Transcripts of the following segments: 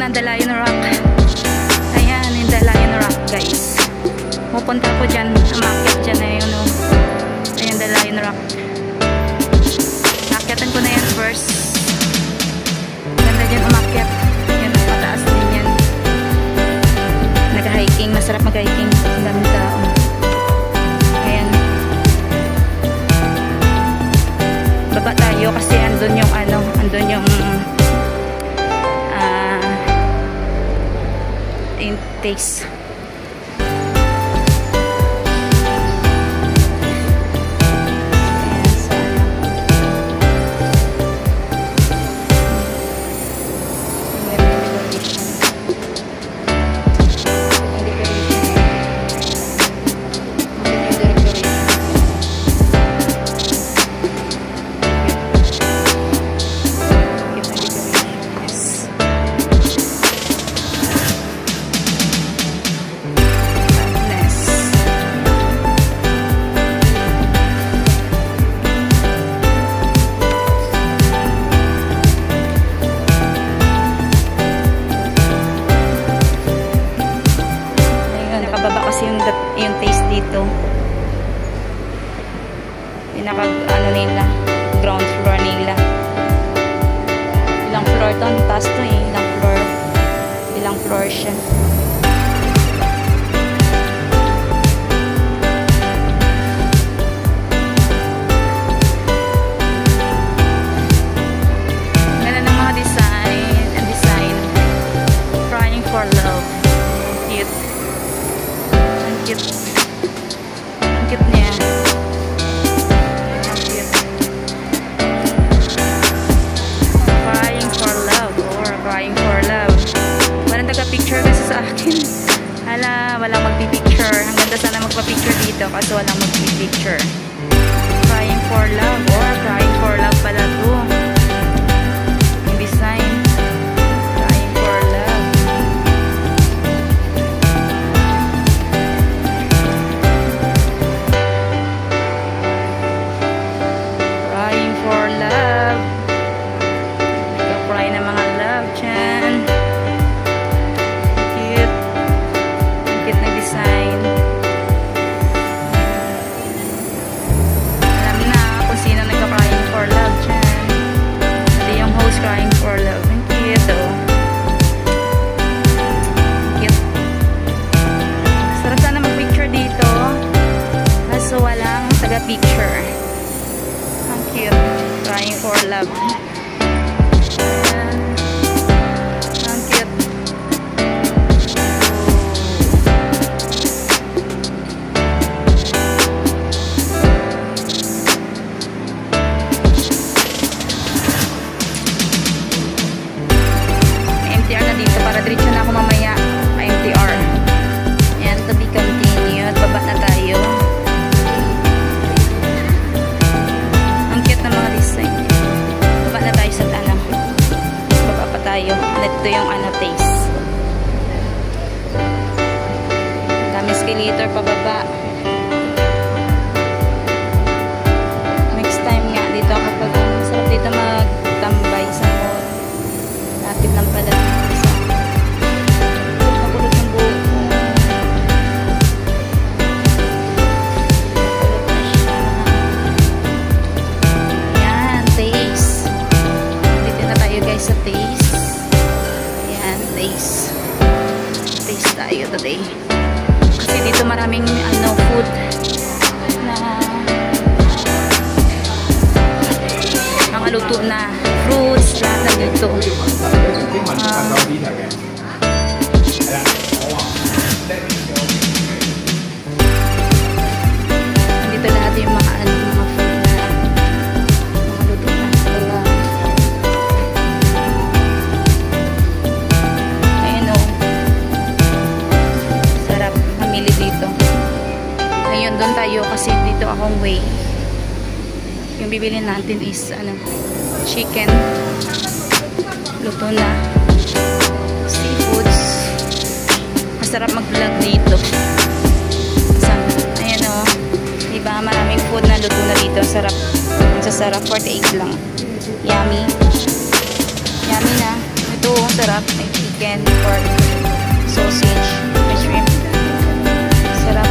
ng Dalayan Rock. Ayan, yung Dalayan Rock, guys. Pupunta ko dyan, umakyat dyan na yun, oh. Ayan, Dalayan Rock. Akyatan ko na yan first. Ganda dyan umakyat. Yan, mataas din yan. Nag-hiking, masarap mag-hiking. Ang daming tao. Ayan. Baba tayo kasi andun yung ano, andun yung yung taste. Yung taste dito pinaka ano nila, ground floor nila. Ilang floor to? Ang taas to eh. Ilang floor siya. Ganda ng mga design and design. Crying for love. Cute. Ang cute. Ang cute niya. Ang cute. Crying for love or crying for love. Walang taga-picture kasi sa akin. Hala, walang magpipicture. Ang ganda sana magpa-picture dito kasi walang magpipicture. Crying for love or crying for love pala to. Yung design. Crying for love. For love. Nag-apply ng mga love dyan. Cute. Cute na design. Alam na kung sino nag-crying for love dyan. Hindi yung host crying for love. Ang cute, oh. Cute. Sarap sana mag-picture dito. Kaso walang taga-picture. Cute. Crying for love. Ayan. Ang cute. MTR na dito para diretso na ako mamaya. MTR. Ayan, to be continued. Baba na tayo. Ito yung ano taste. Dami escalator pababa. Next time nga dito ako pag sarap dito magtambay sa mall. Lapit lang pala. Nakulot ng buhok ko. Nakulot na siya. Yan, taste. Dito na tayo guys sa taste. Taste tayo today kasi dito maraming ano food na mga luto na fruits lahat na dito. Dito lahat yung mga ano, mga food na mga luto na dito. Ngayon doon tayo kasi dito akong way. Yung bibili natin is ano, chicken. Luto na. Seafoods. Masarap mag-vlog dito. Ayan o. Diba maraming food na luto na dito. Sarap. Masasarap. 48 lang. Yummy. Yummy na. Ito sarap. chicken, pork, sausage, may shrimp. Sarap.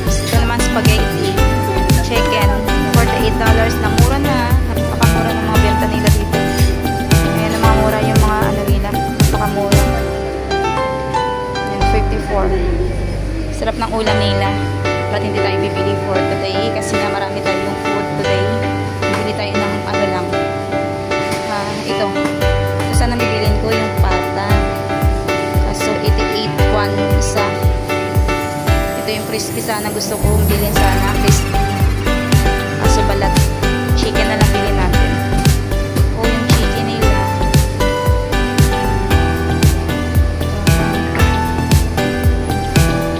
Ito naman spaghetti, chicken, $48 na mura na. Napakamura ng mga benta nila dito. Ayan, namamura yung mga ano nila. Napakamura. Ayan, 54. Sarap ng ulam nila. Ba't hindi tayo bibili for today? Kasi nga marami tayong food today. Bibili tayo ng ano lang. Ito. Sana bibilin ko yung pata. Kaso 88 isa. Ito yung crispy sana gusto ko bilhin sana. Crispy. Kaso balat. Chicken na lang bilhin natin. O yung chicken nila.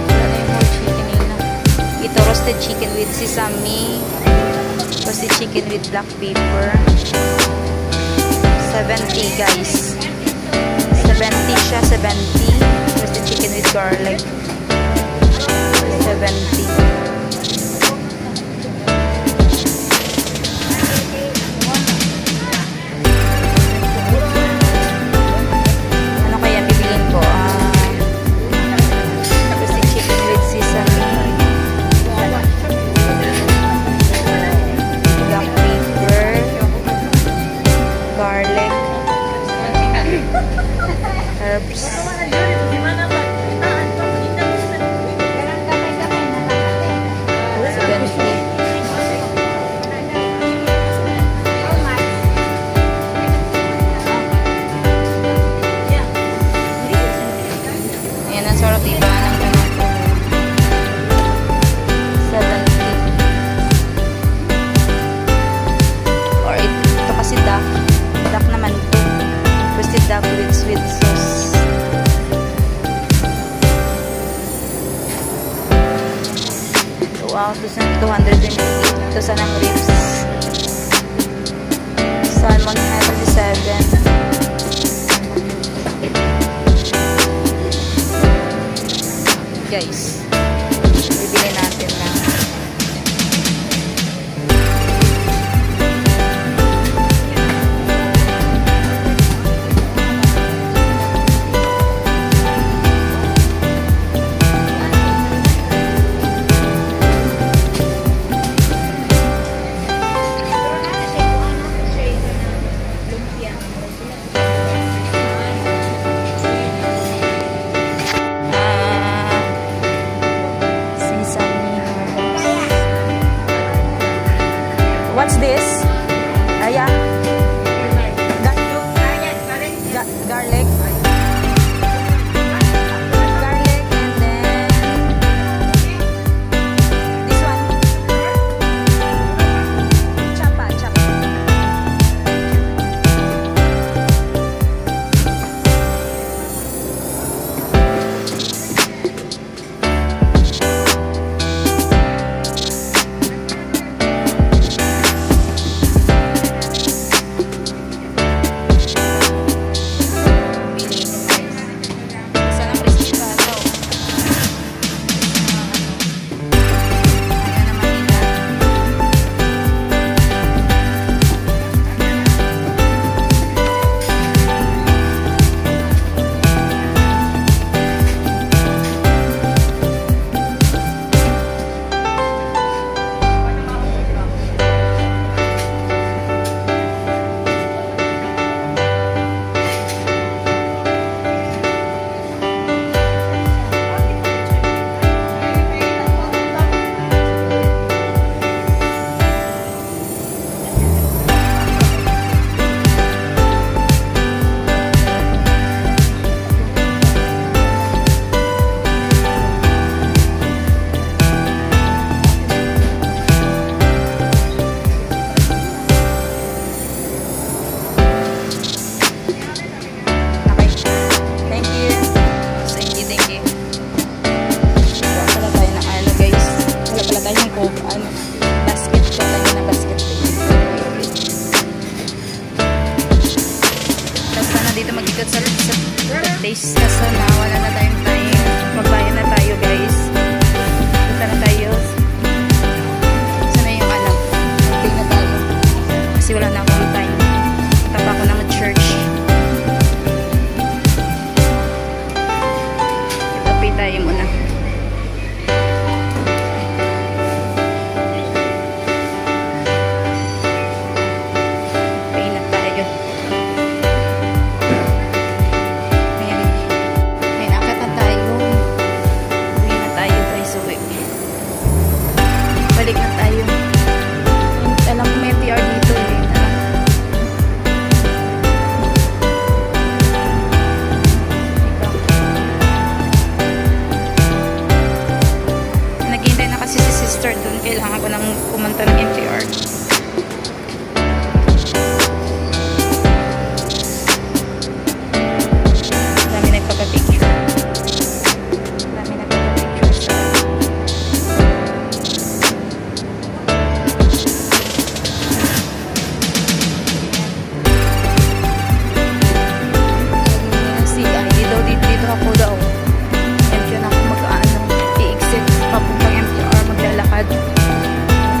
Wala na yung whole chicken nila. Ito roasted chicken with sesame. Roasted chicken with black pepper. 70 guys. 70 siya, 70. Roasted chicken with garlic. 70. Ano kaya bibilin ko? Roasted chicken with sesame. Black pepper. Garlic. Herbs. Ayan, ang sarap diba ng tomato. 70. Or ito kasi duck. Duck naman ito. Roasted duck with sweet sauce. Wow, 228. Ito sa ng ribs. Salmon head 7. Guys, bibili natin na. What's this? Aya? Garlic. Garlic and then this one. Chapa. dito mag-ikot sa place kaso na wala na tayong time. Magbayad na tayo guys. Punta na tayo. Sana yung alam. Magbayad na tayo. Kasi wala na akong time. Punta pa ako ng church. tayo muna. Painat tayo. Ayan. Ayan, akit na tayo. Uwi na tayo guys. Uwi. Balik na tayo. Alam ko may MTR dito eh. Naghihintay na kasi si sister dun. Kailangan ko nang pumunta ng MTR. Dami nagpapapicture. Dami nagpapapicture sa... Dito ako daw. Diyan ako mag-ano, i-exit papuntang MTR, maglalakad.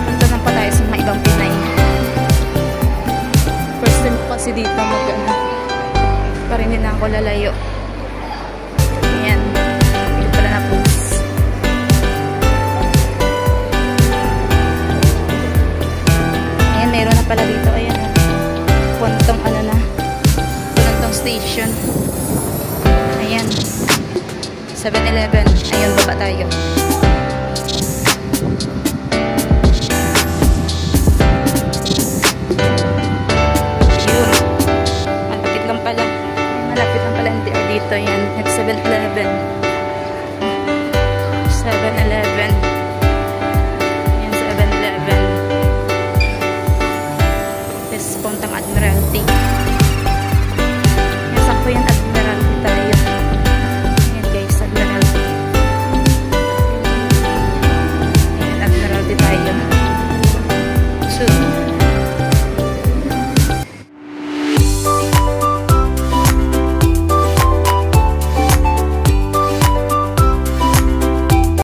Punta lang pa tayo sa mga ibang Pinay. First time ko kasi dito mag-ano. Parang hindi na ako lalayo. Ayan. Dito pala na post. Ayan, meron na pala dito. Ayan. Puntang ano na. Puntang station. Ayan. 7-Eleven. Ayun, baba tayo. Ayun. Malapit lang pala. Malapit lang pala MTR dito. Ayan. Nag 7-Eleven. 7-Eleven.